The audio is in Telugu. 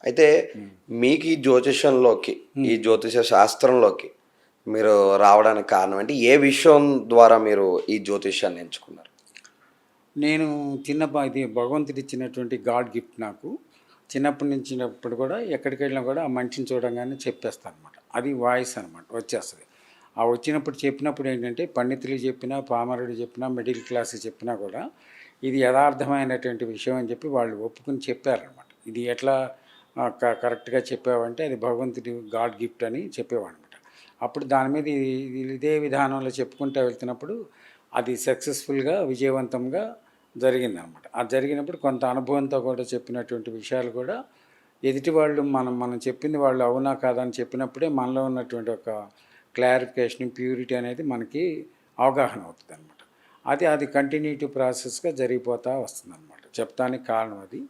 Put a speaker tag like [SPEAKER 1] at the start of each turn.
[SPEAKER 1] అయితే మీకు ఈ జ్యోతిషంలోకి, ఈ జ్యోతిష శాస్త్రంలోకి మీరు రావడానికి కారణం ఏంటి? ఏ విషయం ద్వారా మీరు ఈ జ్యోతిష్యాన్ని ఎంచుకున్నారు?
[SPEAKER 2] నేను ఇది భగవంతుడు ఇచ్చినటువంటి గాడ్ గిఫ్ట్ నాకు. చిన్నప్పటి నుంచినప్పుడు కూడా ఎక్కడికి వెళ్ళినా కూడా ఆ మనిషిని చూడంగానే చెప్పేస్తాను అనమాట. అది వాయిస్ అనమాట, వచ్చేస్తుంది. ఆ వచ్చినప్పుడు చెప్పినప్పుడు ఏంటంటే పండితులు చెప్పినా, పామరుడు చెప్పినా, మిడిల్ క్లాస్ చెప్పినా కూడా ఇది యథార్థమైనటువంటి విషయం అని చెప్పి వాళ్ళు ఒప్పుకుని చెప్పారనమాట. ఇది ఎట్లా కరెక్ట్గా చెప్పావంటే అది భగవంతుడి గాడ్ గిఫ్ట్ అని చెప్పేవాడనమాట. అప్పుడు దాని మీద ఇదే విధానంలో చెప్పుకుంటూ వెళ్తున్నప్పుడు అది సక్సెస్ఫుల్గా, విజయవంతంగా జరిగిందనమాట. అది జరిగినప్పుడు కొంత అనుభవంతో కూడా చెప్పినటువంటి విషయాలు కూడా ఎదుటి వాళ్ళు మనం చెప్పింది వాళ్ళు అవునా కాదా అని చెప్పినప్పుడే మనలో ఉన్నటువంటి ఒక క్లారిఫికేషన్, ప్యూరిటీ అనేది మనకి అవగాహన అవుతుంది అనమాట. అది కంటిన్యూటీ ప్రాసెస్గా జరిగిపోతూ వస్తుంది అనమాట. చెప్తానికి కారణం అది.